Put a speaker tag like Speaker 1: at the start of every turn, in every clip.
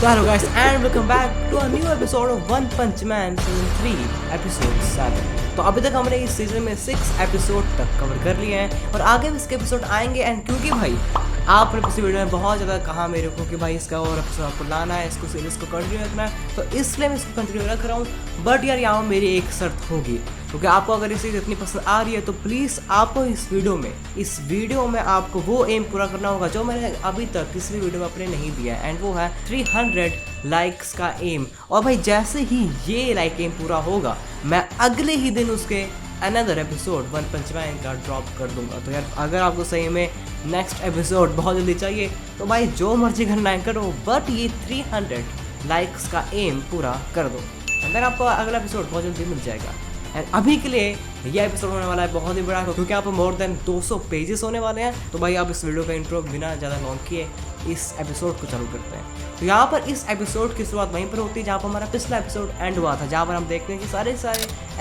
Speaker 1: So hello guys and welcome back to a new episode of One Punch Man Season 3 episode 7। तो अभी तक हमने इस season में 6 एपिसोड तक कवर कर लिए हैं और आगे भी इसके एपिसोड आएंगे। एंड क्योंकि भाई आपने पिछली वीडियो में बहुत ज़्यादा कहा मेरे को कि भाई इसका और एपिसोड आपको लाना है, इसको सीरीज को कंटिन्यू रखना है, तो इसलिए मैं इसको कंटिन्यू रख रहा हूँ। बट यार यहाँ मेरी एक शर्त होगी, क्योंकि आपको अगर ये सीरीज इतनी पसंद आ रही है तो प्लीज़ आपको इस वीडियो में आपको वो एम पूरा करना होगा जो मैंने अभी तक किसी भी वीडियो में अपने नहीं दिया है। एंड वो है 300 लाइक्स का एम। और भाई जैसे ही ये लाइक एम पूरा होगा मैं अगले ही दिन उसके another episode one Punch man का ड्रॉप कर दूंगा। तो यार अगर आपको सही में नेक्स्ट एपिसोड बहुत जल्दी चाहिए तो भाई जो मर्जी करना है करो, बट ये 300 लाइक्स का एम पूरा कर दो, अगर आपको अगला एपिसोड बहुत जल्दी मिल जाएगा। एंड अभी के लिए यह एपिसोड होने वाला है बहुत ही बड़ा, क्योंकि यहाँ पर मोर देन 200 पेजेस होने वाले हैं। तो भाई आप इस वीडियो का इंट्रो बिना ज़्यादा लॉन्ग किए इस एपिसोड को चालू करते हैं। तो यहाँ पर इस एपिसोड की शुरुआत वहीं पर होती है जहाँ पर हमारा पिछला एपिसोड एंड हुआ था, जहाँ पर हम देखते हैं कि सारे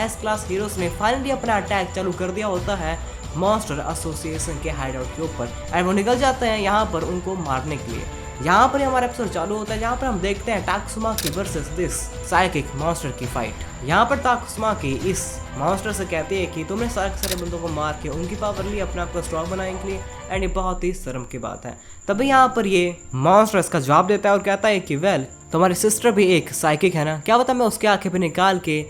Speaker 1: एस क्लास हीरोज ने फाइनली अपना अटैक चालू कर दिया होता है मॉन्स्टर एसोसिएशन के हाइडआउट के ऊपर। एंड वो निकल जाते हैं यहाँ पर उनको मारने के लिए। यहाँ पर हमारा एपिसोड चालू होता है जहाँ पर हम देखते हैं टाकुसुमाकी वर्सेस दिस साइकिक मॉन्स्टर की फाइट। यहाँ पर टाकुसुमाकी इस मॉन्स्टर से कहती है कि तुमने सारे बंदों को मार के उनकी पावर ली अपने आप को स्ट्रॉन्ग बनाने के लिए। एंड ये बहुत ही शर्म की बात है। तभी यहाँ पर ये मॉन्स्टर इसका जवाब देता है और कहता है कि वेल तुम्हारी सिस्टर भी एक साइकिक है ना, क्या पता मैं उसके आंखें पे निकाल के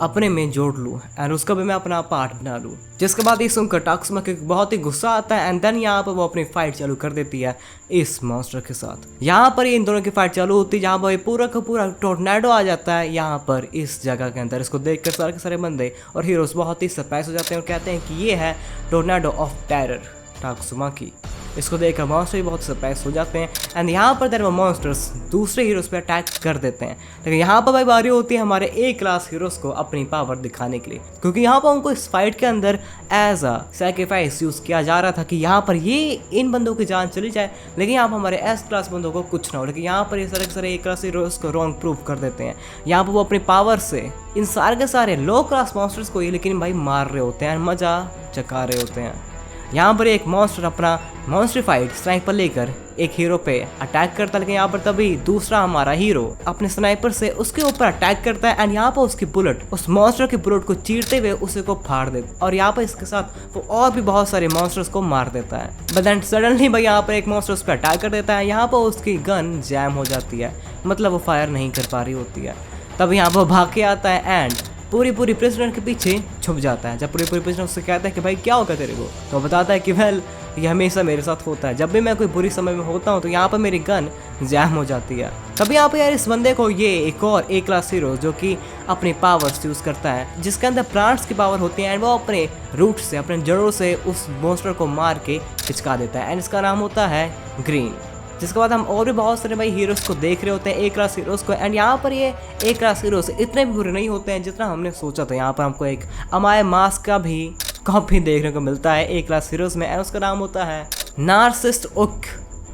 Speaker 1: अपने में जोड़ लूँ एंड उसका भी मैं अपना पार्ट बना लूँ। जिसके बाद ये सुनकर टाकुसुमाकी को बहुत ही गुस्सा आता है एंड देन यहाँ पर वो अपनी फाइट चालू कर देती है इस मॉन्स्टर के साथ। यहाँ पर इन दोनों की फाइट चालू होती है जहाँ पर पूरा का पूरा टोर्नेडो आ जाता है यहाँ पर इस जगह के अंदर। इसको देखकर सारे के सारे बंदे और हीरोज बहुत ही सरप्राइज हो जाते हैं और कहते हैं कि ये है टोर्नेडो ऑफ टेरर टाकुसुमाकी। इसको देखकर मॉन्स्टर भी बहुत सरप्राइज हो जाते हैं एंड यहाँ पर देर वो मॉन्स्टर्स दूसरे हीरोज पे अटैक कर देते हैं। लेकिन यहाँ पर भाई बारी होती है हमारे ए क्लास हीरोज को अपनी पावर दिखाने के लिए, क्योंकि यहाँ पर उनको इस फाइट के अंदर एज अ सैक्रिफाइस यूज़ किया जा रहा था कि यहाँ पर ये इन बंदों की जान चली जाए, लेकिन यहाँ पर हमारे एस क्लास बंदों को कुछ ना हो। लेकिन यहाँ पर ये सारे ए क्लास हीरोज को रॉन्ग प्रूव कर देते हैं। यहाँ पर वो अपनी पावर से इन सारे के सारे लो क्लास मॉन्स्टर्स को ये लेकिन भाई मार रहे होते हैं, मजा चका रहे होते हैं। यहाँ पर एक मॉन्स्टर अपना मॉन्स्ट्रिफाइड स्नाइपर लेकर एक हीरो पे अटैक करता है, लेकिन यहाँ पर तभी दूसरा हमारा हीरो अपने स्नाइपर से उसके ऊपर अटैक करता है एंड यहाँ पर उसकी बुलेट उस मॉन्स्टर के बुलेट को चीरते हुए उसे को फाड़ देता और यहाँ पर इसके साथ वो और भी बहुत सारे मॉन्स्टर्स को मार देता है। बट देन सडनली भाई यहाँ पर एक मॉन्स्टर उस पर अटैक कर देता है। यहाँ पर उसकी गन जैम हो जाती है, मतलब वो फायर नहीं कर पा रही होती है। तब यहाँ पर भाग के आता है एंड पूरी प्रेसिडेंट के पीछे छुप जाता है। जब पूरी प्रेसिडेंट उससे कहता है कि भाई क्या होगा तेरे को, तो बताता है कि वेल ये हमेशा मेरे साथ होता है, जब भी मैं कोई बुरी समय में होता हूँ तो यहाँ पर मेरी गन जैम हो जाती है। तभी यहाँ पर यार इस बंदे को ये एक और ए क्लास हीरो जो कि अपनी पावर्स यूज़ करता है, जिसके अंदर प्लांट्स की पावर होती है एंड वो अपने रूट से अपने जड़ों से उस मॉन्स्टर को मार के पिचका देता है एंड इसका नाम होता है ग्रीन। जिसके बाद हम और भी बहुत सारे भाई हीरोज़ को देख रहे होते हैं ए क्लास हीरोज़ को। एंड यहाँ पर ये ए क्लास हीरोज़ इतने भी बुरे नहीं होते हैं जितना हमने सोचा था। यहाँ पर हमको एक अमाय मास्क का भी कॉपी देखने को मिलता है ए क्लास हीरोज़ में एंड उसका नाम होता है नार्सिस्ट उक,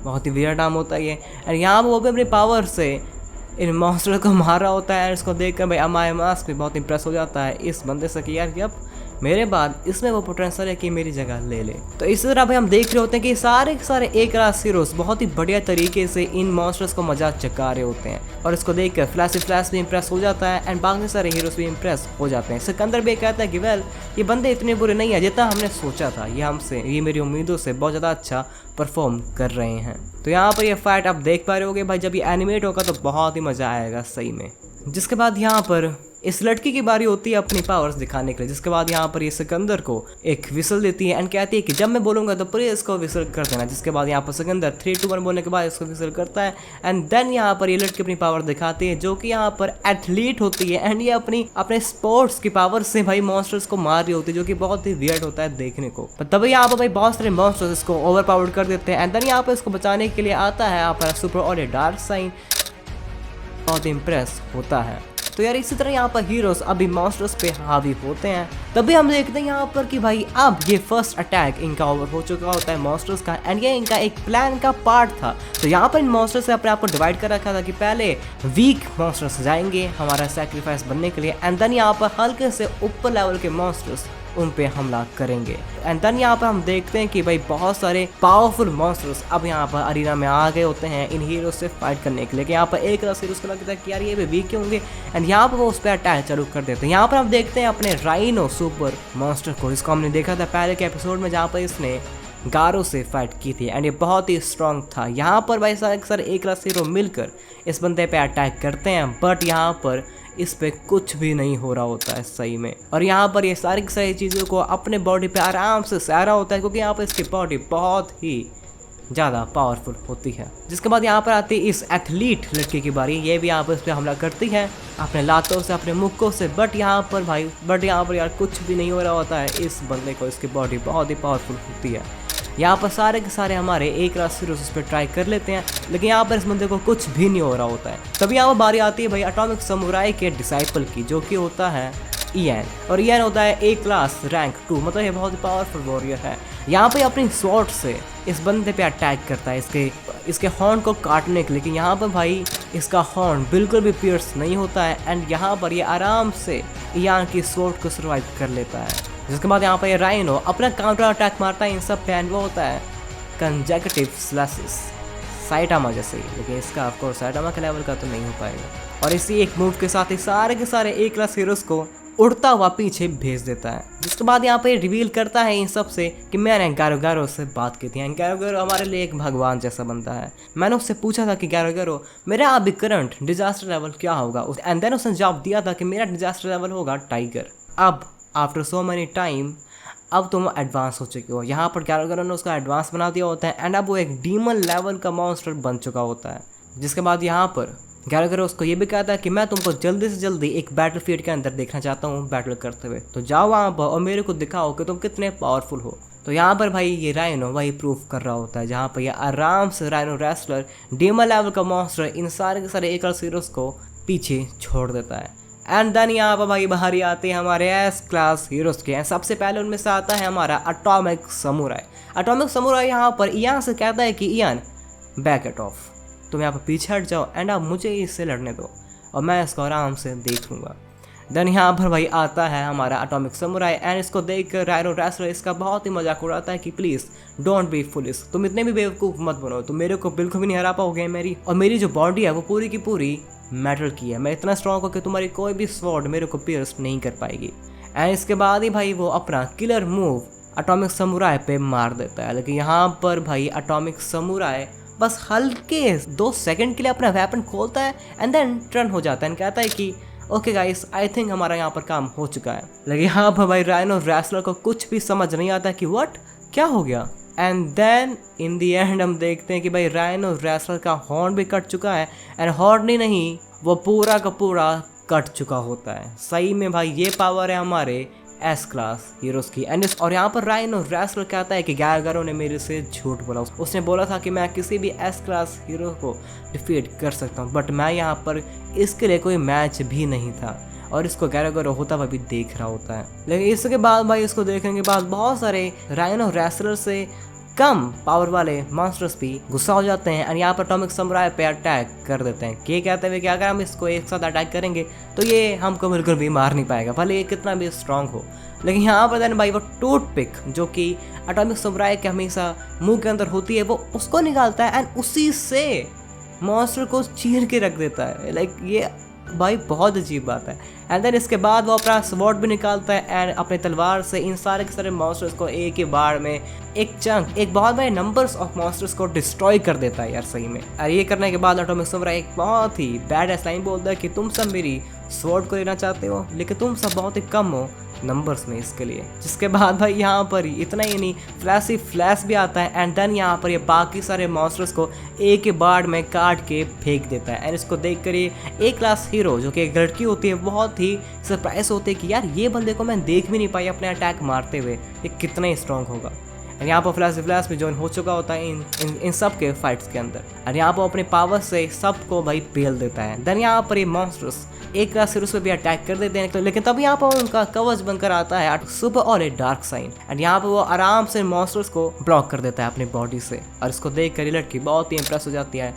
Speaker 1: बहुत ही वियर्ड नाम होता है ये। एंड यहाँ पर वो भी अपनी पावर से इन मॉन्स्टर को मार रहा होता है एंड इसको देख कर भाई अमाय मास्क भी बहुत इंप्रेस हो जाता है इस बंदे से कि यार अब मेरे बाद इसमें वो पोटेंशियल है कि मेरी जगह ले ले। तो इसी तरह भाई हम देख रहे होते हैं कि सारे के सारे ए क्लास हीरोज़ बहुत ही बढ़िया तरीके से इन मॉन्स्टर्स को मजाक चका रहे होते हैं और इसको देखकर फ्लैश भी इंप्रेस हो जाता है एंड बाकी सारे हीरोज़ भी इंप्रेस हो जाते हैं। सिकंदर भी कहता है कि वेल ये बंदे इतने बुरे नहीं है जितना हमने सोचा था, ये मेरी उम्मीदों से बहुत ज़्यादा अच्छा परफॉर्म कर रहे हैं। तो यहाँ पर ये फाइट आप देख पा रहे होगे भाई, जब ये एनिमेट होगा तो बहुत ही मज़ा आएगा सही में। जिसके बाद यहाँ पर इस लड़की की बारी होती है अपनी पावर्स दिखाने के लिए। जिसके बाद यहाँ पर ये सिकंदर को एक विसल देती है एंड कहती है कि जब मैं बोलूँगा तो प्लीज इसको विसल कर देना। जिसके बाद यहाँ पर सिकंदर 3 2 1 बोलने के बाद इसको विसल करता है एंड देन यहाँ पर ये लड़की अपनी पावर दिखाती है जो कि यहाँ पर एथलीट होती है एंड ये अपने स्पोर्ट्स की पावर से भाई मॉन्स्टर्स को मार रही होती है, जो कि बहुत ही वियर्ड होता है देखने को। पर तभी यहाँ पर भाई बहुत सारे मॉन्स्टर्स इसको ओवर पावर्ड कर देते हैं एंड देन यहाँ पर इसको बचाने के लिए आता है यहाँ पर सुपर और डार्क साइन, बहुत इंप्रेस होता है। तो यार इसी तरह यहाँ पर हीरोज अभी मॉन्स्टर्स पे हावी होते हैं। तभी हम देखते हैं यहाँ पर कि भाई अब ये फर्स्ट अटैक इनका ओवर हो चुका होता है मॉन्स्टर्स का एंड ये इनका एक प्लान का पार्ट था। तो यहाँ पर इन मॉन्स्टर्स से अपने आप को डिवाइड कर रखा था कि पहले वीक मॉन्स्टर्स जाएंगे हमारा सैक्रिफाइस बनने के लिए एंड देन यहाँ पर हल्के से ऊपर लेवल के मॉन्स्टर्स उन पे हमला करेंगे। एंड देन यहाँ पर हम देखते हैं कि भाई बहुत सारे पावरफुल मॉन्स्टर्स अब यहाँ पर अरीना में आ गए होते हैं इन हीरो से फाइट करने के लिए। यहाँ पर एक रस हीरोज को लगता है कि यार ये भी वीक क्यों होंगे, एंड यहाँ पर वो उस पर अटैक चालू कर देते हैं। यहाँ पर हम देखते हैं अपने राइनो सुपर मॉन्स्टर को, जिसको हमने देखा था पहले के एपिसोड में जहाँ पर इसने गारो से फाइट की थी एंड ये बहुत ही स्ट्रांग था। यहाँ पर भाई सर एक रस हीरो मिलकर इस बंदे पे अटैक करते हैं, बट यहाँ पर इस पे कुछ भी नहीं हो रहा होता है सही में। और यहाँ पर ये सारी की सारी चीज़ों को अपने बॉडी पे आराम से सह रहा होता है, क्योंकि यहाँ पर इसकी बॉडी बहुत ही ज़्यादा पावरफुल होती है। जिसके बाद यहाँ पर आती है इस एथलीट लड़के की बारी। ये भी यहाँ पर इस पर हमला करती है अपने लातों से, अपने मुक्कों से, बट यहाँ पर यार कुछ भी नहीं हो रहा होता है इस बंदे को। इसकी बॉडी बहुत ही पावरफुल होती है। यहाँ पर सारे के सारे हमारे एक रात से उस पर ट्राई कर लेते हैं, लेकिन यहाँ पर इस बंदे को कुछ भी नहीं हो रहा होता है। तभी यहाँ पर बारी आती है भाई एटॉमिक समुराई के डिसाइपल की, जो कि होता है ईएन। और ईएन होता है ए क्लास रैंक 2, मतलब ये बहुत ही पावरफुल वॉरियर है। यहाँ पे अपनी स्वॉर्ड से इस बंदे पे अटैक करता है इसके हॉर्न को काटने के लिए। लेकिन यहाँ पर भाई इसका हॉर्न बिल्कुल भी पियर्स नहीं होता है एंड यहाँ पर ये आराम से ईएन की स्वॉर्ड को सर्वाइव कर लेता है। जिसके बाद यहाँ पर ये राइनो अपना काउंटर अटैक मारता है इन सब पे, वो होता है कंजेक्टिव स्लैशेस साइटामा जैसे ही, लेकिन इसका ऑफकोर्स साइटामा के लेवल का तो नहीं हो पाएगा। और इसी एक मूव के साथ ही सारे के सारे ए क्लास हीरोज को उड़ता हुआ पीछे भेज देता है। जिसके बाद यहाँ पे रिवील करता है इन सब से कि मैंने गैरो से बात की थी। गैरो हमारे लिए एक भगवान जैसा बनता है। मैंने उससे पूछा था कि गैरो मेरा अभी करंट डिजास्टर लेवल क्या होगा, एंड देन उसने जवाब दिया था कि मेरा डिजास्टर लेवल होगा टाइगर। अब आफ्टर सो मैनी टाइम अब तुम एडवांस हो चुके हो। यहाँ पर गैरो ने उसका एडवांस बना दिया होता है एंड अब वो एक डीमन लेवल का मॉन्स्टर बन चुका होता है। जिसके बाद यहाँ पर गैरो उसको ये भी कहता है कि मैं तुमको जल्दी से जल्दी एक बैटलफील्ड के अंदर देखना चाहता हूँ बैटल करते हुए, तो जाओ वहाँ पर और मेरे को दिखाओ कि तुम कितने पावरफुल हो। तो यहाँ पर भाई ये राइनो वही प्रूव कर रहा होता है, जहाँ पर ये आराम से राइनो रेसलर डीमन लेवल का मॉन्स्टर इन सारे के सारे एक हीरोज को पीछे छोड़ देता है। एंड देन यहाँ पर भाई बाहर ही आते हैं हमारे एस क्लास हीरोज के। सबसे पहले उनमें से आता है हमारा एटॉमिक समुराई। यहाँ पर ईयान से कहता है कि ईयान बैक इट ऑफ, तुम यहाँ पर पीछे हट जाओ एंड अब मुझे इससे लड़ने दो और मैं इसको आराम से देख लूँगा। देन यहाँ पर भाई आता है हमारा एटॉमिक समुराई एंड इसको देख कर राइनो रेसलर इसका बहुत ही मजाक उड़ाता है कि प्लीज़ डोंट बी फुलिश, तुम इतने भी बेवकूफ़ मत बनो, तुम मेरे को बिल्कुल भी नहीं हरा पाओगे। मेरी जो बॉडी है वो पूरी की पूरी मेटल की है, मैं इतना स्ट्रॉन्ग हूँ कि तुम्हारी कोई भी स्वॉर्ड मेरे को पियर्स नहीं कर पाएगी। एंड इसके बाद ही भाई वो अपना किलर मूव एटॉमिक समुराई पे मार देता है। लेकिन यहाँ पर भाई एटॉमिक समुराई बस हल्के 2 सेकंड के लिए अपना वेपन खोलता है एंड देन टर्न हो जाता है एंड कहता है कि ओके गाइस, आई थिंक हमारा यहाँ पर काम हो चुका है। लेकिन यहाँ पर भाई राइनो रेसलर को कुछ भी समझ नहीं आता कि व्हाट क्या हो गया। And then in the end हम देखते हैं कि भाई राइनो रेसलर का हॉर्न भी कट चुका है एंड हॉर्न ही नहीं, वो पूरा का पूरा कट चुका होता है। सही में भाई ये पावर है हमारे एस क्लास हीरोज की। और यहाँ पर राइनो रेसलर कहता है कि गैरो ने मेरे से झूठ बोला, उसने बोला था कि मैं किसी भी एस क्लास हीरो को डिफीट कर सकता हूँ, बट मैं यहाँ पर इसके लिए कोई मैच भी नहीं था। और इसको गैरो होता हुआ भी देख रहा होता है। लेकिन इसके बाद भाई इसको देखने के बाद बहुत सारे राइनो रेसलर से कम पावर वाले मॉन्स्टर्स भी गुस्सा हो जाते हैं और यहाँ पर एटॉमिक समुराई पे अटैक कर देते हैं। ये कहते हैं कि अगर हम इसको एक साथ अटैक करेंगे तो ये हमको बिल्कुल भी मार नहीं पाएगा, भले ये कितना भी स्ट्रांग हो। लेकिन यहाँ पर देन भाई वो टूथपिक जो कि एटॉमिक समुराई के हमेशा मुंह के अंदर होती है, वो उसको निकालता है एंड उसी से मॉन्स्टर को चीर के रख देता है। लाइक ये भाई बहुत अजीब बात है। एंड देन इसके बाद वो अपना स्वॉर्ड भी निकालता है एंड अपने तलवार से इन सारे के सारे मॉन्स्टर्स को एक ही बार में एक बहुत बड़े नंबर्स ऑफ मॉन्स्टर्स को डिस्ट्रॉय कर देता है यार सही में। और ये करने के बाद एटॉमिक समुराई एक बहुत ही बैड एस लाइन बोलता है कि तुम सब मेरी स्वॉर्ड को लेना चाहते हो, लेकिन तुम सब बहुत ही कम हो नंबर्स में इसके लिए। जिसके बाद भाई यहाँ पर इतना ही नहीं, फ्लैश भी आता है एंड देन यहाँ पर ये बाकी सारे मॉन्स्टर्स को एक ही बार में काट के फेंक देता है। एंड इसको देख कर ये एक क्लास हीरो जो कि एक लड़की होती है बहुत ही सरप्राइज होते हैं कि यार ये बंदे को मैं देख भी नहीं पाई अपने अटैक मारते हुए, ये कितना ही स्ट्रॉन्ग होगा। और यहाँ पर फ्लैश में ज्वाइन हो चुका होता है इन सब के फाइट्स के अंदर। और यहाँ पर अपने पावर से सबको भाई पेल देता है। देन यहाँ पर ये मॉन्स्टर्स एक क्लास हीरोज पे भी अटैक कर देते हैं, लेकिन तब यहाँ पर उनका कवच बनकर आता है सुपर और एक डार्क साइन। एंड यहाँ पर वो आराम से मॉन्स्टर्स को ब्लॉक कर देता है अपनी बॉडी से। और इसको देख कर लड़की बहुत ही इंप्रेस हो जाती है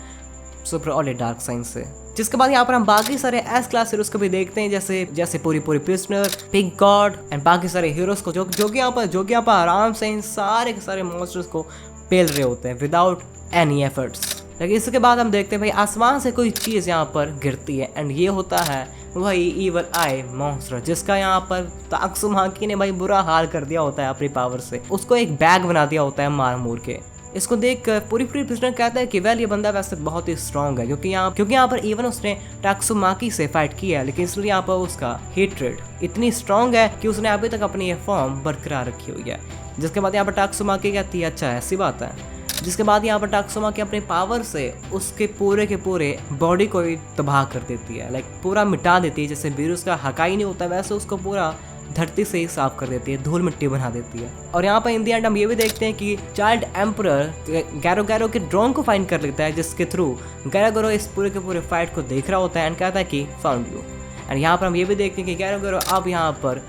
Speaker 1: सुपर ऑलिड डार्क साइंस से। जिसके बाद यहाँ पर हम बाकी सारे एस क्लास हीरोज को भी देखते हैं, जैसे पूरी प्रिजनर, पिंक गॉड एंड बाकी सारे हीरोज को जो कि यहाँ पर आराम से इन सारे के सारे मॉन्स्टर्स को पेल रहे होते हैं विदाउट एनी एफर्ट्स। लेकिन इसके बाद हम देखते हैं भाई आसमान से कोई चीज़ यहाँ पर गिरती है एंड ये होता है वही ईवल आई मॉन्स्टर, जिसका यहाँ पर ताक्सुमाकी ने भाई बुरा हाल कर दिया होता है अपनी पावर से। उसको एक बैग बना दिया होता है मार मूर के। इसको देख कर पूरी प्रिजनर कहता है कि वेल ये बंदा वैसे बहुत ही स्ट्रॉन्ग है, क्योंकि यहाँ पर इवन उसने ताक्सुमाकी से फाइट किया है, लेकिन इसलिए यहाँ पर उसका हेट्रेड इतनी स्ट्रॉन्ग है कि उसने अभी तक अपनी ये फॉर्म बरकरार रखी हुई है। जिसके बाद यहाँ पर ताक्सुमाकी कहती है अच्छा ऐसी बात है। जिसके बाद यहाँ पर ताक्सुमाकी अपने पावर से उसके पूरे के पूरे बॉडी को ही तबाह कर देती है, लाइक पूरा मिटा देती है। जैसे वीरुस का हकाई नहीं होता वैसे उसको पूरा धरती से ही साफ कर देती है, धूल मिट्टी बना देती है। और यहाँ पर इन दी एंड हम ये भी देखते हैं कि चाइल्ड एम्परर गैरो के ड्रोन को फाइंड कर लेता है, जिसके थ्रू गैरो इस पूरे के पूरे फाइट को देख रहा होता है एंड कहता है कि फाउंड यू। एंड यहाँ पर हम ये भी देखते हैं कि गैरो अब यहाँ पर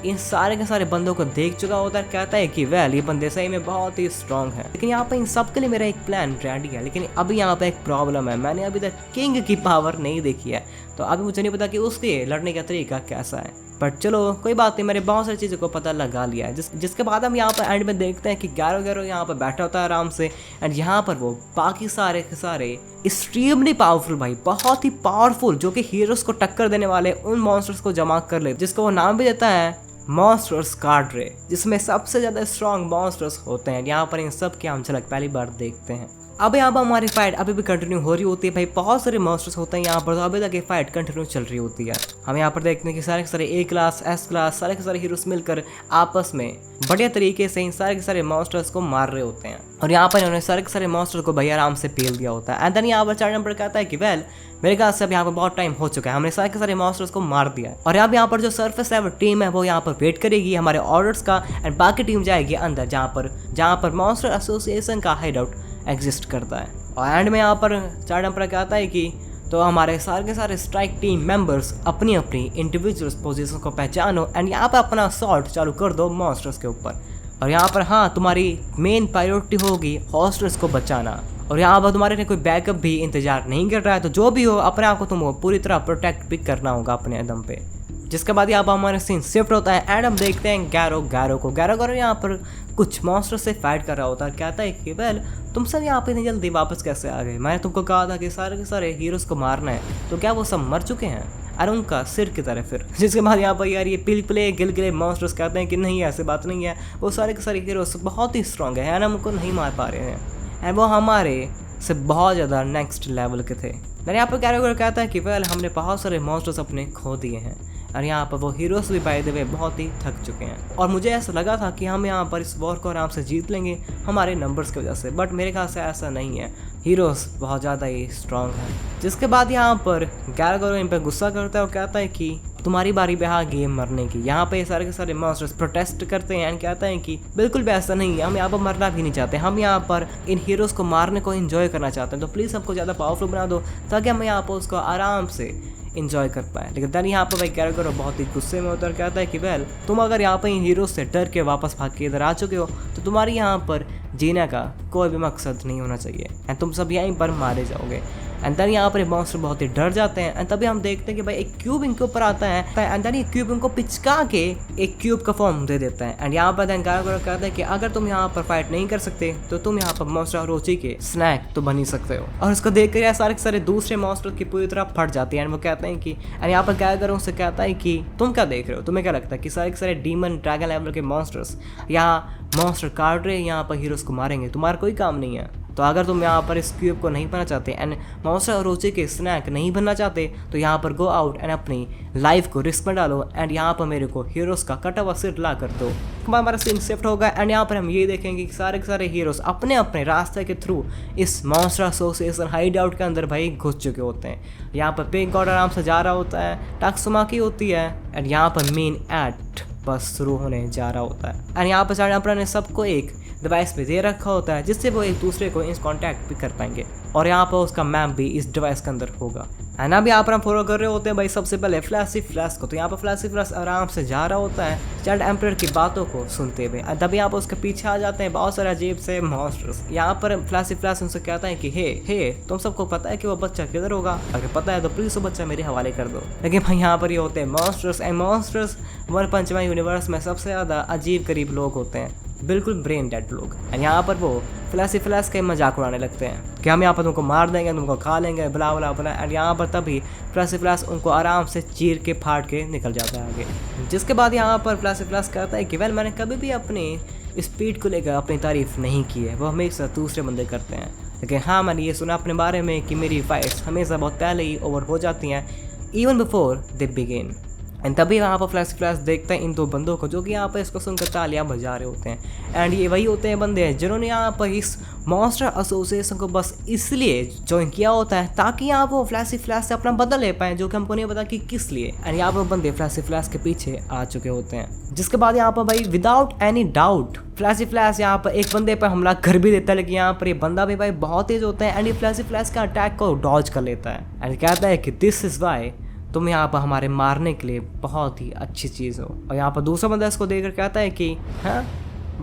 Speaker 1: इन सारे के सारे बंदों को देख चुका होता है, कहता है कि वेल ये बंदे सही में बहुत ही स्ट्रांग है। लेकिन यहाँ पे इन सब के लिए मेरा एक प्लान रेडी है, लेकिन अभी यहाँ पे एक प्रॉब्लम है, मैंने अभी तक किंग की पावर नहीं देखी है, तो अभी मुझे नहीं पता कि उसके लड़ने का तरीका कैसा है। बट चलो कोई बात नहीं, मैंने बहुत सारी चीज़ों को पता लगा लिया है। जिसके बाद हम यहाँ पर एंड में देखते हैं कि गैरो यहाँ पर बैठा होता है आराम से एंड यहाँ पर वो बाकी सारे के सारे एक्सट्रीमली पावरफुल भाई, बहुत ही पावरफुल, जो कि हीरोज को टक्कर देने वाले उन मॉन्स्टर्स को जमा कर ले, जिसको वो नाम भी देता है मॉन्स्टर्स कार्ड्रे, जिसमें सबसे ज़्यादा स्ट्रॉन्ग मॉन्स्टर्स होते हैं। यहाँ पर इन सब की हम झलक पहली बार देखते हैं। अब यहाँ पर हमारी फाइट अभी भी कंटिन्यू हो रही होती है भाई, बहुत सारे मॉन्स्टर्स होते हैं यहाँ पर, तो अभी तक ये फाइट कंटिन्यू चल रही होती है। हम यहाँ पर देखते हैं कि सारे के सारे ए क्लास एस क्लास सारे के सारे हीरोज मिलकर आपस में बढ़िया तरीके से इन सारे के सारे मॉन्स्टर्स को मार रहे होते हैं। और यहाँ पर इन्होंने सारे के सारे मॉन्स्टर्स को भाई आराम से पेल दिया होता है। एंड देन यहाँ पर चार्ट नंबर कहता है कि वेल मेरे ख्याल से अब यहाँ पर बहुत टाइम हो चुका है, हमने सारे के सारे मॉन्स्टर्स को मार दिया है। और अब यहाँ पर जो सर्फेस लेवल टीम है वो यहाँ पर वेट करेगी हमारे ऑर्डर्स का, एंड बाकी टीम जाएगी अंदर जहाँ पर मॉन्स्टर एसोसिएशन का हाइड आउट एग्जिस्ट करता है। और एंड में यहाँ पर चार्ट नंबर कहता है कि तो हमारे सारे के सारे स्ट्राइक टीम मेंबर्स अपनी अपनी इंडिविजुअल पोजीशन को पहचानो एंड यहाँ पर अपना असॉल्ट चालू कर दो मॉन्स्टर्स के ऊपर। और यहाँ पर हाँ तुम्हारी मेन प्रायोरिटी होगी हॉस्टर्स को बचाना, और यहाँ पर तुम्हारे लिए कोई बैकअप भी इंतजार नहीं कर रहा है, तो जो भी हो अपने आप को तुमको पूरी तरह प्रोटेक्ट भी करना होगा अपने दम पे। जिसके बाद यहाँ पर हमारा सीन शिफ्ट होता है एंड हम देखते हैं गैरो यहाँ पर कुछ मॉन्स्टर से फाइट कर रहा होता है। कहता है कि वेल तुम सब यहाँ पे इतनी जल्दी वापस कैसे आ गए, मैंने तुमको कहा था कि सारे के सारे हीरोज को मारना है, तो क्या वो सब मर चुके हैं? अरे उनका सिर की तरह फिर। जिसके बाद यहाँ पर यार ये पिलपिले गिलगिले मॉन्स्टर्स कहते हैं कि नहीं ऐसी बात नहीं है, वो सारे के सारे हीरोज बहुत ही स्ट्रॉन्ग है ना, उनको नहीं मार पा रहे हैं एंड वो हमारे से बहुत ज़्यादा नेक्स्ट लेवल के थे। मैंने यहाँ पर गैरो कहता है कि वेल हमने बहुत सारे मॉन्स्टर्स अपने खो दिए हैं और यहाँ पर वो हीरोज भी बाय द वे बहुत ही थक चुके हैं, और मुझे ऐसा लगा था कि हम यहाँ पर इस वॉर को आराम से जीत लेंगे हमारे नंबर्स की वजह से, बट मेरे ख्याल से ऐसा नहीं है, हीरोज बहुत ज़्यादा ही स्ट्रांग है। जिसके बाद यहाँ पर गैरो इन पर गुस्सा करता है और कहता है कि तुम्हारी बारी पे आ गई है मरने की। यहाँ पे सारे के सारे मॉन्स्टर्स प्रोटेस्ट करते हैं एंड कहते हैं कि बिल्कुल भी ऐसा नहीं है, हम यहाँ पर मरना भी नहीं चाहते, हम यहाँ पर इन हीरोज़ को मारने को एंजॉय करना चाहते हैं, तो प्लीज़ हमको ज़्यादा पावरफुल बना दो ताकि हम यहाँ पर उसको आराम से इंजॉय कर पाए। लेकिन देन यहाँ पर भाई गैरो बहुत ही गुस्से में होता है, कहता है कि वेल तुम अगर यहाँ पर इन हीरोज से डर के वापस भाग के इधर आ चुके हो तो तुम्हारी यहाँ पर जीने का कोई भी मकसद नहीं होना चाहिए एंड तुम सब यहीं पर मारे जाओगे। एंड देन यहाँ पर मॉन्स्टर बहुत ही डर जाते हैं एंड तभी हम देखते हैं कि भाई एक क्यूब इनके ऊपर आता है एंड देन ये क्यूब इनको पिचका के एक क्यूब का फॉर्म दे देता है। एंड यहाँ पर देन गैरो कहता है कि अगर तुम यहाँ पर फाइट नहीं कर सकते तो तुम यहाँ पर मॉन्स्टर रोची के स्नैक तो बन ही सकते हो। और उसको देख कर सारे के सारे दूसरे मॉन्स्टर की पूरी तरह फट जाती है एंड वो कहते हैं कि एंड यहाँ पर गैरो उससे कहता है कि तुम क्या देख रहे हो, तुम्हें क्या लगता है कि सारे के सारे डीमन ड्रैगन लेवल के मॉन्स्टर्स यहाँ मॉन्स्टर कार्ड्रे यहाँ पर हीरोज को मारेंगे, तुम्हारा कोई काम नहीं है। तो अगर तुम यहाँ पर इस क्यूब को नहीं बनना चाहते एंड मॉन्स्टर ओरोची के स्नैक नहीं बनना चाहते तो यहाँ पर गो आउट एंड अपनी लाइफ को रिस्क में डालो एंड यहाँ पर मेरे को हीरोज़ का कटा हुआ सिर ला कर दो। हमारा सीन शिफ्ट होगा एंड यहाँ पर हम ये देखेंगे कि सारे के सारे हीरोज़ अपने अपने रास्ते के थ्रू इस मॉन्स्टर एसोसिएशन हाइड आउट के अंदर भाई घुस चुके होते हैं। यहाँ पर पिंक गॉड आराम से जा रहा होता है, ताक्सुमाकी होती है एंड यहाँ पर मेन एक्ट बस शुरू होने जा रहा होता है। एंड यहाँ पर चार्ट नंबर ने सबको एक डिवाइस पे दे रखा होता है जिससे वो एक दूसरे को इन कांटेक्ट भी कर पाएंगे। और यहाँ पर उसका मैप भी इस डिवाइस के अंदर होगा। एंड अब यहाँ पर हम फॉलो कर रहे होते हैं भाई सबसे पहले फ्लैशी फ्लैश को। तो यहाँ पर फ्लैशी फ्लैश आराम से जा रहा होता है चाइल्ड एम्परर की बातों को सुनते हुए। तभी यहाँ पर उसके पीछे आ जाते हैं बहुत सारे अजीब से मॉन्स्टर्स। यहाँ पर फ्लैशी फ्लैश उनसे कहता है कि हे तुम सबको पता है कि वो बच्चा किधर होगा? अगर पता है तो प्लीज वो बच्चा मेरे हवाले कर दो। लेकिन भाई यहाँ पर ये होते हैं monsters. And monsters One Punch Man universe में सबसे ज्यादा अजीब करीब लोग होते हैं, बिल्कुल ब्रेन डेड लोग। एंड यहाँ पर वो फ्लैशी फ्लैश का मजाक उड़ाने लगते हैं कि हम यहाँ पर तुमको मार देंगे, तुमको खा लेंगे, बला बला बला। एंड यहाँ पर तभी फ्लैशी फ्लैश उनको आराम से चीर के फाड़ के निकल जाता है आगे। जिसके बाद यहाँ पर फ्लैशी फ्लैश कहता है कि वेल मैंने कभी भी अपनी स्पीड को लेकर अपनी तारीफ नहीं की है, वो हमेशा दूसरे बंदे करते हैं। लेकिन हाँ मैंने ये सुना अपने बारे में कि मेरी फाइट्स हमेशा बहुत पहले ही ओवर हो जाती हैं, even before they begin. And तभी यहाँ पर फ्लैश देखते हैं इन दो बंदों को जो कि यहाँ पर इसको सुनकर तालियां बजा रहे होते हैं। एंड ये वही होते हैं बंदे हैं जिन्होंने यहाँ पर इस मॉन्स्टर एसोसिएशन को बस इसलिए ज्वाइन किया होता है ताकि यहाँ वो फ्लैशी फ्लैश से अपना बदल ले पाए, जो कि हमको नहीं पता कि किस लिए। एंड यहाँ पर बंदे फ्लैशी फ्लैश के पीछे आ चुके होते हैं। जिसके बाद यहाँ पर भाई without any doubt Flashy Flash यहाँ पर एक बंदे पर हमला कर भी देता है। लेकिन यहाँ पर ये बंदा भी भाई बहुत तेज होता है एंड ये फ्लैशी फ्लैश का अटैक को डॉज कर लेता है एंड कहता है कि दिस इज वाई तुम यहाँ पर हमारे मारने के लिए बहुत ही अच्छी चीज़ हो। और यहाँ पर दूसरा बंदा इसको देखकर कहता है कि हाँ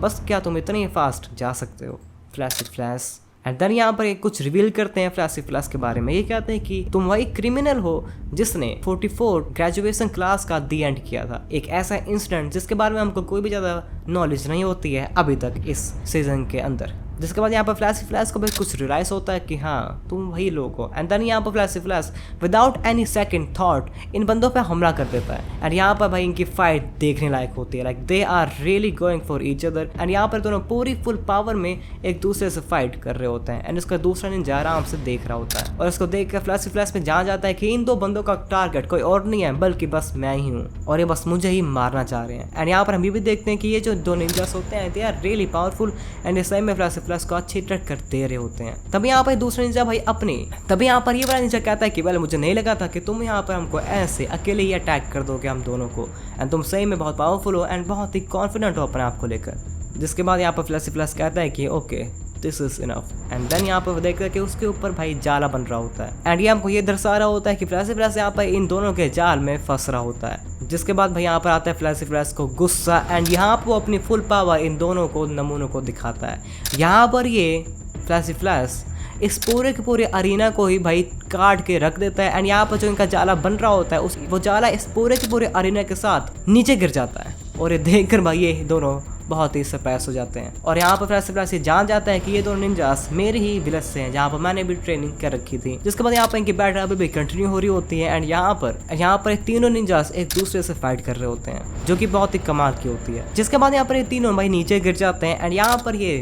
Speaker 1: बस क्या तुम इतने ही फास्ट जा सकते हो फ्लैशी फ्लैश। एंड देन यहाँ पर कुछ रिवील करते हैं फ्लैशी फ्लैश के बारे में। ये कहते हैं कि तुम वही क्रिमिनल हो जिसने 44 ग्रेजुएशन क्लास का दी एंड किया था, एक ऐसा इंसिडेंट जिसके बारे में हमको कोई भी ज़्यादा नॉलेज नहीं होती है अभी तक इस सीजन के अंदर। जिसके बाद यहाँ पर फ्लैशी फ्लैश को भी कुछ रियलाइज होता है कि हाँ तुम वही लोग हो। एंड देन यहाँ पर Flashy Flash without any second thought इन बंदों पे हमला कर देता है। एंड यहाँ पर भाई इनकी फाइट देखने लायक होती है, like they are really going for each other. And यहाँ पर दोनों पूरी फुल पावर में एक दूसरे से फाइट कर रहे होते हैं। एंड इसका दूसरा निंजा आराम से देख रहा होता है और इसको देख कर फ्लैशी फ्लैश में जान जाता है कि इन दो बंदों का टारगेट कोई और नहीं है बल्कि बस मैं ही हूँ और ये बस मुझे ही मारना चाह रहे हैं। एंड यहाँ पर हम ये भी देखते हैं कि ये जो दो निंजास होते हैं they are really powerful and इस टाइम में फ्लैशी फ्लैश को अच्छी ट्रैक कर दे रहे होते हैं। तभी यहाँ पर दूसरा निंजा भाई अपने तभी यहाँ पर ये वाला निंजा कहता है कि वेल मुझे नहीं लगा था कि तुम यहाँ पर हमको ऐसे अकेले ही अटैक कर दोगे हम दोनों को। एंड तुम सही में बहुत पावरफुल हो एंड बहुत ही कॉन्फिडेंट हो अपने आप को लेकर। जिसके बाद यहाँ पर फ्लैशी फ्लैश कहता है कि okay this is enough. And then यहाँ पर देखते हैं कि उसके ऊपर भाई जाला बन रहा होता है एंड ये हमको ये दर्शा रहा होता है कि फ्लैशी फ्लैश यहाँ पर इन दोनों के जाल में फंस रहा होता है। जिसके बाद भाई यहाँ पर आता है फ्लैशी फ्लैश को गुस्सा एंड यहाँ पर वो अपनी फुल पावर इन दोनों को नमूनों को दिखाता है। यहाँ पर ये फ्लैशी फ्लैश इस पूरे के पूरे अरीना को ही भाई काट के रख देता है। एंड यहाँ पर जो इनका जाला बन रहा होता है वो जाला इस पूरे के पूरे अरीना के साथ नीचे गिर जाता है और ये देखकर भाई ये दोनों बहुत ही सरप्राइज हो जाते हैं। और यहाँ पर फ्लैशी फ्लैश जान जाता है कि ये दोनों निंजास मेरे ही विलेज से हैं जहाँ पर मैंने भी ट्रेनिंग कर रखी थी। जिसके बाद यहाँ पर इनकी बैटल अभी भी कंटिन्यू हो रही होती है एंड यहाँ पर तीनों निंजास एक दूसरे से फाइट कर रहे होते हैं जो कि बहुत ही कमाल की होती है। जिसके बाद यहाँ पर ये तीनों भाई नीचे गिर जाते हैं एंड यहाँ पर ये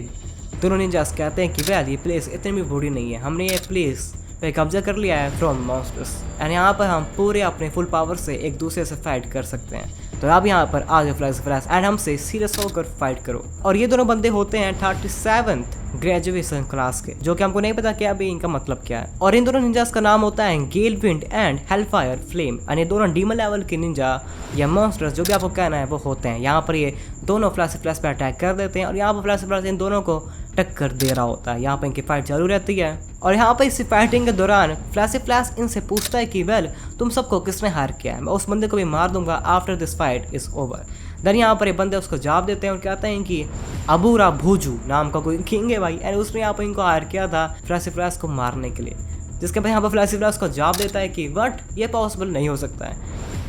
Speaker 1: दोनों निंजास कहते हैं कि वेल ये प्लेस इतनी भी बड़ी नहीं है, हमने ये प्लेस पे कब्जा कर लिया है फ्रॉम मॉन्स्टर्स एंड यहाँ पर हम पूरे अपने फुल पावर से एक दूसरे से फाइट कर सकते हैं। तो अब यहाँ पर आ जाओ फ्लैश फ्लैश एंड हमसे सीरियस होकर फाइट करो। और ये दोनों बंदे होते हैं 37th ग्रेजुएशन क्लास के, जो कि हमको नहीं पता क्या अभी इनका मतलब क्या है। और इन दोनों निंजास का नाम होता है gale wind and hellfire flame and ये दोनों डीमन लेवल के निंजा या मॉन्स्टर्स जो भी आपको कहना है वो होते हैं। यहाँ पर ये दोनों फ्लैश फ्लैश पे अटैक कर देते हैं और यहाँ पर फ्लैश फ्लैश इन दोनों को टक्कर दे रहा होता है। यहाँ पर इनकी फाइट चालू रहती है और यहाँ पर इस फाइटिंग के दौरान फ्लैश फ्लैश इनसे पूछता है कि वेल तुम सबको किसने हार किया है, मैं उस बंदे को भी मार दूंगा after this fight is over. Then यहाँ पर ये बंदे उसको जवाब देते हैं और कहते हैं कि अबूरा भूजू नाम का कोई किंग है भाई एंड उसने यहाँ पर इनको हायर किया था फ्लैशी फ्लैश को मारने के लिए। जिसके बाद यहाँ पर फ्लैशी फ्लैश को जवाब देता है कि बट ये पॉसिबल नहीं हो सकता है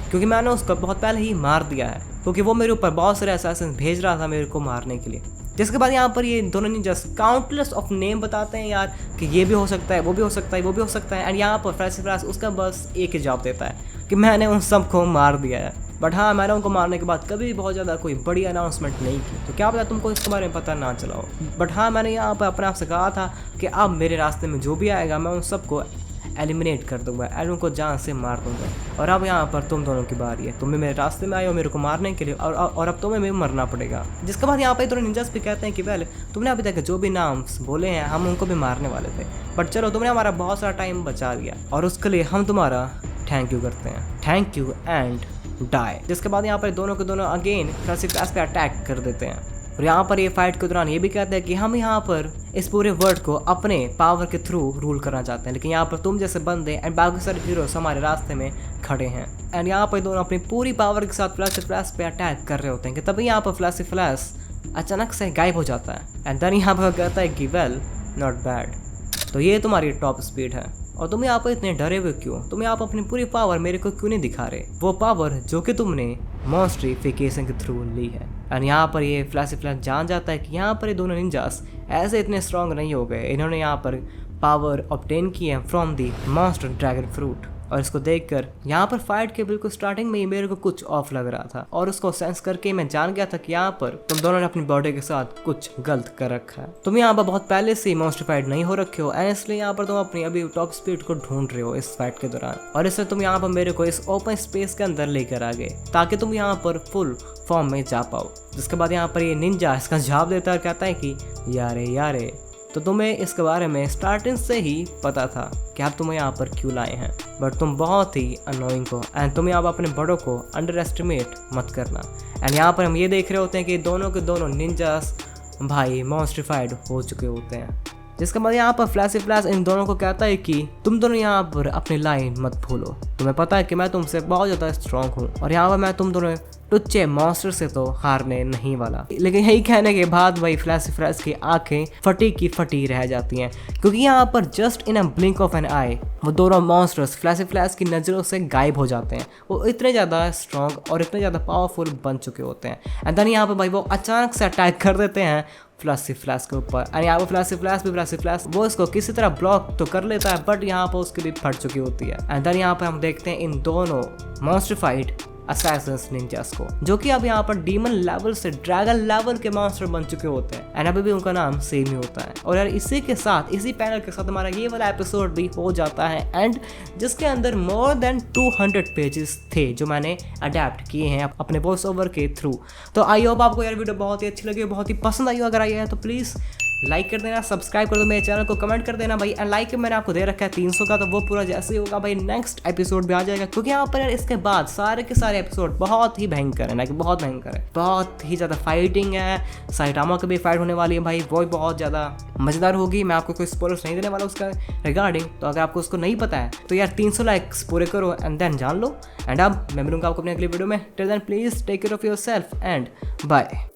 Speaker 1: क्योंकि मैंने उसको बहुत पहले ही मार दिया है क्योंकि वो मेरे ऊपर बहुत सारे असैसिन भेज रहा था मेरे को मारने के लिए। जिसके बाद यहाँ पर ये दोनों निंजास काउंटलेस ऑफ नेम बताते हैं यार कि ये भी हो सकता है, वो भी हो सकता है, वो भी हो सकता है। एंड यहाँ पर फ्लैशी फ्लैश उसका बस एक ही जवाब देता है कि मैंने उन सबको मार दिया है। बट हाँ मैंने उनको मारने के बाद कभी भी बहुत ज़्यादा कोई बड़ी अनाउंसमेंट नहीं की, तो क्या पता तुमको इसके बारे में पता ना चला हो। बट हाँ मैंने यहाँ पर अपने आप से कहा था कि अब मेरे रास्ते में जो भी आएगा मैं उन सबको एलिमिनेट कर दूंगा एंड उनको जान से मार दूंगा। और अब यहाँ पर तुम दोनों की बारी है, तुम भी मेरे रास्ते में आए हो मेरे को मारने के लिए और अब तुम्हें भी मरना पड़ेगा। जिसके बाद यहाँ पर दोनों निंजास भी कहते हैं कि वेल तुमने अभी तक जो भी नाम बोले हैं हम उनको भी मारने वाले थे, बट चलो तुमने हमारा बहुत सारा टाइम बचा दिया और उसके लिए हम तुम्हारा थैंक यू करते हैं, थैंक यू एंड डाई। जिसके बाद यहाँ पर दोनों के दोनों अगेन फ्लैशी फ्लैश पे अटैक कर देते हैं और यहाँ पर ये फाइट के दौरान ये भी कहते हैं कि हम यहाँ पर इस पूरे वर्ल्ड को अपने पावर के थ्रू रूल करना चाहते हैं, लेकिन यहाँ पर तुम जैसे बंदे एंड बाकी सारे हीरोज हमारे रास्ते में खड़े हैं। एंड यहाँ पर दोनों अपनी पूरी पावर के साथ फ्लैश फ्लैश पे अटैक कर रहे होते हैं कि तभी यहाँ पर फ्लैश अचानक से गायब हो जाता है। एंड देन यहाँ पर कहता है कि वेल नॉट बैड, तो ये तुम्हारी टॉप स्पीड है और तुम यहाँ पर इतने डरे हुए क्यों? तुम यहाँ पर अपनी पूरी पावर मेरे को क्यों नहीं दिखा रहे? वो पावर जो कि तुमने मॉन्स्ट्रिफिकेशन के थ्रू ली है। एंड यहाँ पर ये फ्लैश जान जाता है कि यहाँ पर ये दोनों निंजास ऐसे इतने स्ट्रॉन्ग नहीं हो गए, इन्होंने यहाँ पर पावर ऑब्टेन की है from the monster dragon fruit. और इसको देखकर यहाँ पर फाइट के बिल्कुल स्टार्टिंग में ही मेरे को कुछ ऑफ लग रहा था और उसको सेंस करके मैं जान गया था कि यहाँ पर तुम दोनों ने अपनी बॉडी के साथ कुछ गलत कर रखा है। तुम यहाँ पर बहुत पहले से मॉन्स्टिफाइड नहीं हो रखे हो एंड इसलिए यहाँ पर तुम अपनी अभी टॉप स्पीड को ढूंढ रहे हो इस फाइट के दौरान, और इसलिए तुम यहाँ पर मेरे को इस ओपन स्पेस के अंदर लेकर आ गए ताकि तुम यहाँ पर फुल फॉर्म में जा पाओ। जिसके बाद यहाँ पर ये निंजा इसका जवाब देता है और कहता है कि यारे तो तुम्हें इसके बारे में स्टार्टिंग से ही पता था कि आप तुम्हें यहाँ पर क्यों लाए हैं, बट तुम बहुत ही अनोइंग हो एंड तुम यहाँ पर अपने बड़ों को अंडर एस्टिमेट मत करना। एंड यहाँ पर हम ये देख रहे होते हैं कि दोनों के दोनों निंजास भाई मॉन्स्ट्रिफाइड हो चुके होते हैं। जिसके बाद यहाँ पर फ्लैश इन दोनों को कहता है कि तुम दोनों यहाँ पर अपनी लाइन मत भूलो, तुम्हें पता है कि मैं तुमसे बहुत ज़्यादा स्ट्रॉन्ग हूँ और यहाँ पर मैं तुम दोनों टुच्चे मॉन्स्टर से तो हारने नहीं वाला। लेकिन यही कहने के बाद भाई फ्लैश की आंखें फटी की फटी रह जाती हैं क्योंकि यहाँ पर just in a blink of an eye वो दोनों मॉन्स्टर्स फ्लैश की नज़रों से गायब हो जाते हैं। वो इतने ज़्यादा स्ट्रॉन्ग और इतने ज़्यादा पावरफुल बन चुके होते हैं। एंड देन यहाँ पर भाई वो अचानक से अटैक कर देते हैं फ्लैश के ऊपर। एंड यहाँ पर फ्लैश वो इसको किसी तरह ब्लॉक तो कर लेता है बट यहाँ पर उसकी भी फट चुकी होती है। एंड देन यहाँ पर हम देखते हैं इन दोनों मॉन्स्ट्रिफाइड असैसिन्स निंजास को, जो कि अब यहाँ पर डीमन लेवल से ड्रैगन लेवल के मॉन्स्टर बन चुके होते हैं एंड अभी भी उनका नाम सेम ही होता है। और यार इसी के साथ इसी पैनल के साथ हमारा ये वाला एपिसोड भी हो जाता है एंड जिसके अंदर मोर देन 200 पेजेस थे जो मैंने अडेप्ट किए हैं अपने वॉइस ओवर के थ्रू। तो आई होप आपको यार वीडियो बहुत ही अच्छी लगी, बहुत ही पसंद आई हो। अगर आई है तो प्लीज़ लाइक कर देना, सब्सक्राइब कर दो मेरे चैनल को, कमेंट कर देना भाई। एंड लाइक मैंने आपको दे रखा है 300 का, तो वो पूरा जैसे ही होगा भाई नेक्स्ट एपिसोड भी आ जाएगा क्योंकि यहाँ पर यार इसके बाद सारे के सारे एपिसोड बहुत ही भयंकर है, ना कि बहुत भयंकर है, बहुत ही ज़्यादा फाइटिंग है। साइटामा की भी फाइट होने वाली है भाई, वो भी बहुत ज़्यादा मज़ेदार होगी। मैं आपको कोई स्पॉयलर्स नहीं देने वाला उसका रिगार्डिंग, तो अगर आपको उसको नहीं पता है तो यार 300 लाइक्स पूरे करो एंड देन जान लो। एंड अब मैं मिलूंगा आपको अपने अगली वीडियो में। Till then please take care of yourself and bye.